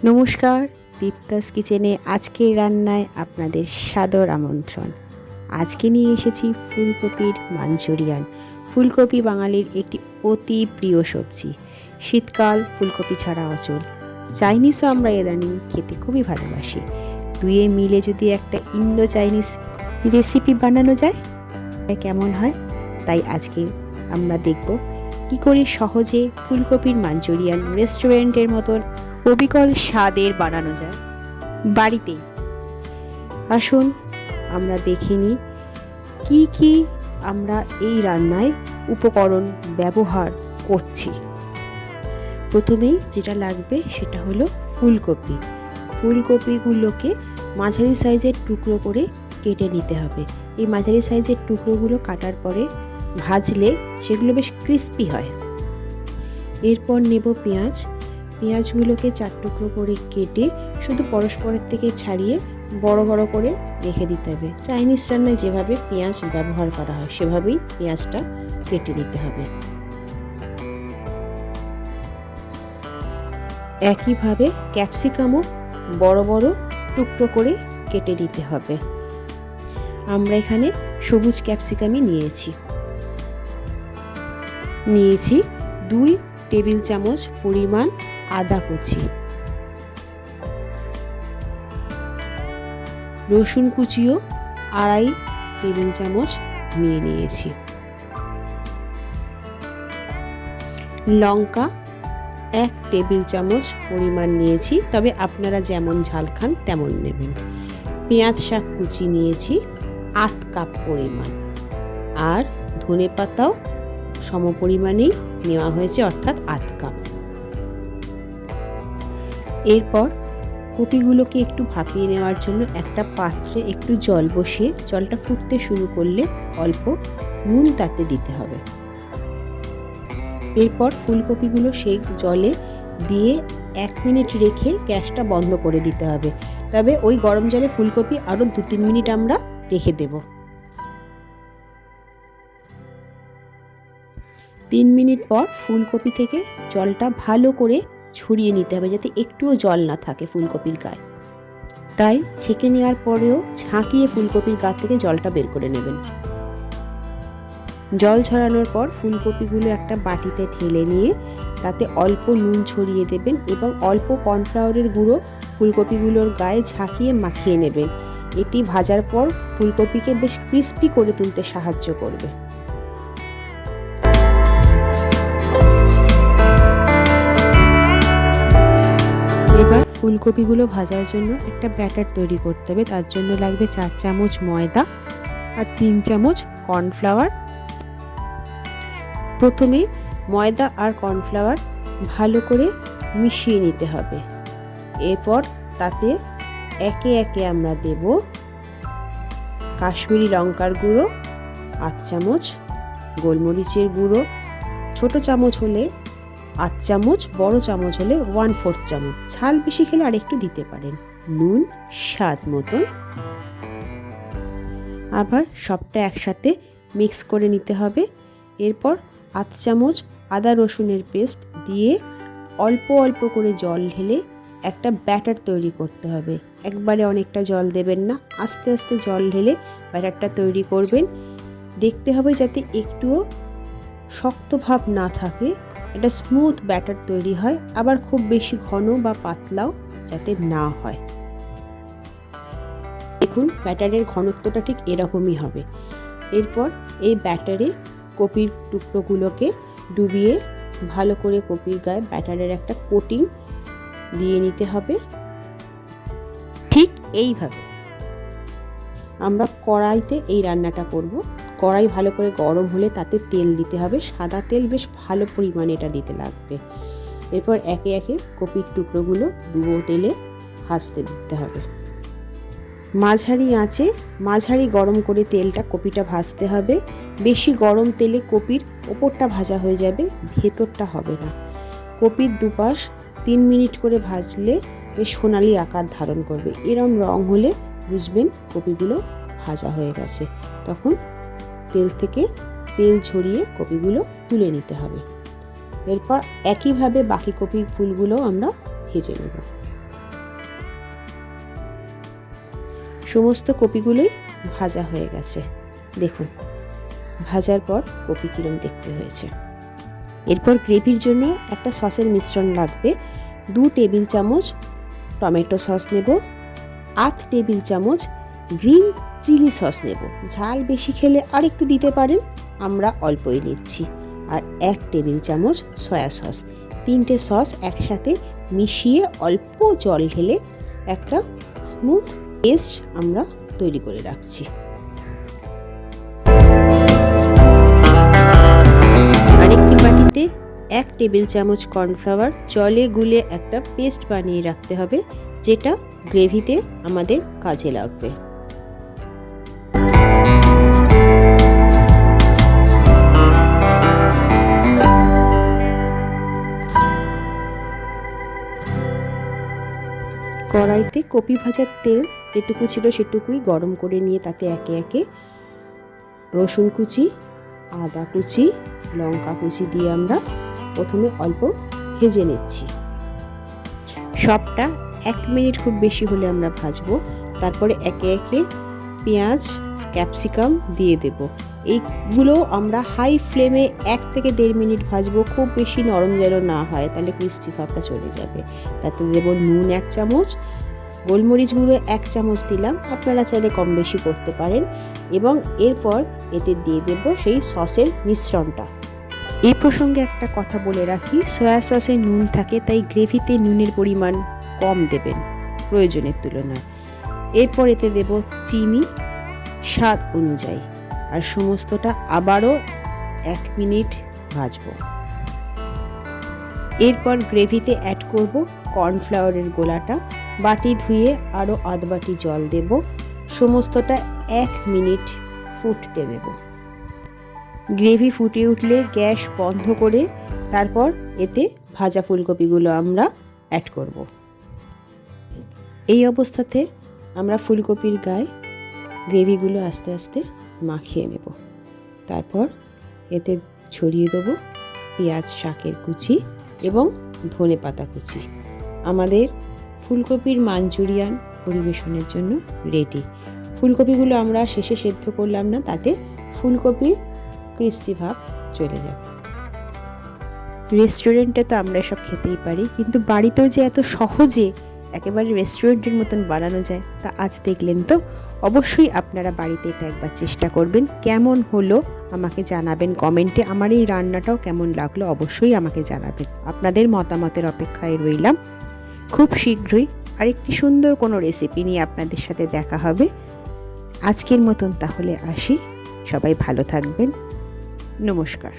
নমস্কার, দীপ্তাস কিচেনে আজকের রান্নায় আপনাদের সাদর আমন্ত্রণ। আজকে নিয়ে এসেছি ফুলকপির মাঞ্চুরিয়ান। ফুলকপি বাঙালির একটি অতি প্রিয় সবজি। শীতকাল ফুলকপি ছাড়া অচল। চাইনিজও আমরা ইদানিং খেতে খুবই ভালোবাসি। দুয়ে মিলে যদি একটা ইন্দো চাইনিজ রেসিপি বানানো যায় কেমন হয়, তাই আজকে আমরা দেখব কী করে সহজে ফুলকপির মাঞ্চুরিয়ান রেস্টুরেন্টের মতন অবিকল স্বাদের বানানো যায় বাড়িতেই। আসুন আমরা দেখে নিই কী কী আমরা এই রান্নায় উপকরণ ব্যবহার করছি। প্রথমেই যেটা লাগবে সেটা হলো ফুলকপি। ফুলকপিগুলোকে মাঝারি সাইজের টুকরো করে কেটে নিতে হবে। এই মাঝারি সাইজের টুকরোগুলো কাটার পরে ভাজলে সেগুলো বেশ ক্রিস্পি হয়। এরপর নেব পেঁয়াজ। পেঁয়াজগুলোকে 4 টুকরো করে কেটে শুধু পরস্পরের থেকে ছাড়িয়ে বড় বড় করে রেখে দিতে হবে। চাইনিজ রান্নায় যেভাবে পেঁয়াজ ব্যবহার করা হয় সেভাবেই পেঁয়াজটা কেটে নিতে হবে। একইভাবে ক্যাপসিকামও বড় বড় টুকরো করে কেটে নিতে হবে। আমরা এখানে সবুজ ক্যাপসিকামই নিয়েছি 2 টেবিল চামচ পরিমাণ আদা কুচি, রসুন কুচিও 2.5 টেবিল চামচ নিয়েছি, লঙ্কা 1 টেবিল চামচ পরিমাণ নিয়েছি, তবে আপনারা যেমন ঝাল খান তেমন নেবেন। পেঁয়াজ শাক কুচি নিয়েছি 8 কাপ পরিমাণ, আর ধনেপাতাও সমপরিমাণেই নেওয়া হয়েছে, অর্থাৎ 8 কাপ। এরপর কপিগুলোকে একটু ভাপিয়ে নেওয়ার জন্য একটা পাত্রে একটু জল বসিয়ে জলটা ফুটতে শুরু করলে অল্প নুন তাতে দিতে হবে। এরপর ফুলকপিগুলো সেই জলে দিয়ে 1 মিনিট রেখে গ্যাসটা বন্ধ করে দিতে হবে। তবে ওই গরম জলে ফুলকপি আরও 2-3 মিনিট আমরা রেখে দেব। 3 মিনিট পর ফুলকপি থেকে জলটা ভালো করে ছড়িয়ে নিতে হবে, যাতে একটুও জল না থাকে ফুলকপির গায়ে। তাই ছেঁকে নেওয়ার পরেও ঝাঁকিয়ে ফুলকপির গা থেকে জলটা বের করে নেবেন। জল ঝরানোর পর ফুলকপিগুলো একটা বাটিতে ঢেলে নিয়ে তাতে অল্প নুন ছড়িয়ে দেবেন এবং অল্প কর্নফ্লাওয়ারের গুঁড়ো ফুলকপিগুলোর গায়ে ঝাঁকিয়ে মাখিয়ে নেবেন। এটি ভাজার পর ফুলকপিকে বেশ ক্রিস্পি করে তুলতে সাহায্য করবে। এবার ফুলকপিগুলো ভাজার জন্য একটা ব্যাটার তৈরি করতে হবে। তার জন্য লাগবে 4 চামচ ময়দা আর 3 চামচ কর্নফ্লাওয়ার। প্রথমে ময়দা আর কর্নফ্লাওয়ার ভালো করে মিশিয়ে নিতে হবে। এরপর তাতে একে একে আমরা দেব কাশ্মীরি লঙ্কার গুঁড়ো 8 চামচ, গোলমরিচের গুঁড়ো ছোট চামচ হলে 8 চামচ, বড় চামচ হলে 1/4 চামচ, ঝাল বেশি খেলে আর একটু দিতে পারেন, নুন স্বাদ মতন। আবার সবটা একসাথে মিক্স করে নিতে হবে। এরপর 8 চামচ আদা রসুনের পেস্ট দিয়ে অল্প অল্প করে জল ঢেলে একটা ব্যাটার তৈরি করতে হবে। একবারে অনেকটা জল দেবেন না, আস্তে আস্তে জল ঢেলে ব্যাটারটা তৈরি করবেন। দেখতে হবে যাতে একটুও শক্ত ভাব না থাকে, একটা স্মুথ ব্যাটার তৈরি হয়, আবার খুব বেশি ঘন বা পাতলাও যাতে না হয়। দেখুন ব্যাটারের ঘনত্বটা ঠিক এরকমই হবে। এরপর এই ব্যাটারে কপির টুকরোগুলোকে ডুবিয়ে ভালো করে কপির গায়ে ব্যাটারের একটা কোটিং দিয়ে নিতে হবে। ঠিক এইভাবে আমরা কড়াইতে এই রান্নাটা করব। কড়াই ভালো করে গরম হলে তাতে তেল দিতে হবে, সাদা তেল বেশ ভালো পরিমাণে এটা দিতে লাগবে। এরপর একে একে কপির টুকরোগুলো ডুবো তেলে ভাজতে দিতে হবে। মাঝারি আঁচে মাঝারি গরম করে তেলটা কপিটা ভাজতে হবে। বেশি গরম তেলে কপির ওপরটা ভাজা হয়ে যাবে, ভেতরটা হবে না। কপির দুপাশ 3 মিনিট করে ভাজলে বেশ সোনালি আকার ধারণ করবে। এরম রং হলে বুঝবেন কপিগুলো ভাজা হয়ে গেছে। তখন তেল থেকে তেল ঝরিয়ে কপিগুলো তুলে নিতে হবে। এরপর একইভাবে বাকি কপির ফুলগুলো আমরা ভেজে নেব। সমস্ত কপিগুলোই ভাজা হয়ে গেছে। দেখুন ভাজার পর কপি কিরম দেখতে হয়েছে। এরপর গ্রেভির জন্য একটা সসের মিশ্রণ লাগবে। 2 টেবিল চামচ টমেটো সস নেব, 8 টেবিল চামচ গ্রিন চিলি সস নেব। ঝাল বেশি খেলে আর একটু দিতে পারেন, আমরা অল্পই নিচ্ছি। আর 1 টেবিল চামচ সয়া সস। 3টে সস একসাথে মিশিয়ে অল্প জল ঢেলে একটা স্মুথ পেস্ট আমরা তৈরি করে রাখছি। আরেকটি বাটিতে 1 টেবিল চামচ কর্নফ্লাওয়ার জলে গুলে একটা পেস্ট বানিয়ে রাখতে হবে, যেটা গ্রেভিতে আমাদের কাজে লাগবে। কড়াইতে কপি ভাজার তেল যেটুকু ছিল সেটুকুই গরম করে নিয়ে তাতে একে একে রসুন কুচি, আদা কুচি, লঙ্কা কুচি দিয়ে আমরা প্রথমে অল্প ভেজে নিচ্ছি। সবটা 1 মিনিট খুব বেশি হলে আমরা ভাজবো। তারপরে একে একে পেঁয়াজ, ক্যাপসিকাম দিয়ে দেব। এইগুলো আমরা হাই ফ্লেমে 1 থেকে 1.5 মিনিট ভাজবো, খুব বেশি নরম যেন না হয়, তাহলে ক্রিস্পি ভাবটা চলে যাবে। তাতে দেব নুন 1 চামচ, গোলমরিচ গুঁড়ো 1 চামচ দিলাম, আপনারা চাইলে কম বেশি করতে পারেন। এবং এরপর এতে দিয়ে দেব সেই সসের মিশ্রণটা। এই প্রসঙ্গে একটা কথা বলে রাখি, সয়া সসে নুন থাকে, তাই গ্রেভিতে নুনের পরিমাণ কম দেবেন প্রয়োজনের তুলনায়। এরপর এতে দেব চিনি স্বাদ অনুযায়ী, আর সমস্তটা আবারও 1 মিনিট ভাজবো। এরপর গ্রেভিতে অ্যাড করব কর্নফ্লাওয়ারের গোলাটা, বাটি ধুয়ে আরও আধ বাটি জল দেব, সমস্তটা 1 মিনিট ফুটতে দেব। গ্রেভি ফুটে উঠলে গ্যাস বন্ধ করে তারপর এতে ভাজা ফুলকপিগুলো আমরা অ্যাড করব। এই অবস্থাতে আমরা ফুলকপির গায়ে গ্রেভিগুলো আস্তে আস্তে মাখিয়ে নেব। তারপর এতে ছড়িয়ে দেবো পেঁয়াজ শাকের কুচি এবং ধনেপাতা কুচি। আমাদের ফুলকপির মাঞ্চুরিয়ান পরিবেশনের জন্য রেডি। ফুলকপিগুলো আমরা শেষে সেদ্ধ করলাম না, তাতে ফুলকপির ক্রিস্পি ভাব চলে যাবে। রেস্টুরেন্টে তো আমরা সব খেতেই পারি, কিন্তু বাড়িতেও যে এত সহজে একেবারে রেস্টুরেন্টের মতন বানানো যায় তা আজ দেখলেন তো। অবশ্যই আপনারা বাড়িতে এটা একবার চেষ্টা করবেন। কেমন হলো আমাকে জানাবেন কমেন্টে। আমার এই রান্নাটাও কেমন লাগলো অবশ্যই আমাকে জানাবেন। আপনাদের মতামতের অপেক্ষায় রইলাম। খুব শীঘ্রই আরেকটি সুন্দর কোনো রেসিপি নিয়ে আপনাদের সাথে দেখা হবে। আজকের মতন তাহলে আসি, সবাই ভালো থাকবেন, নমস্কার।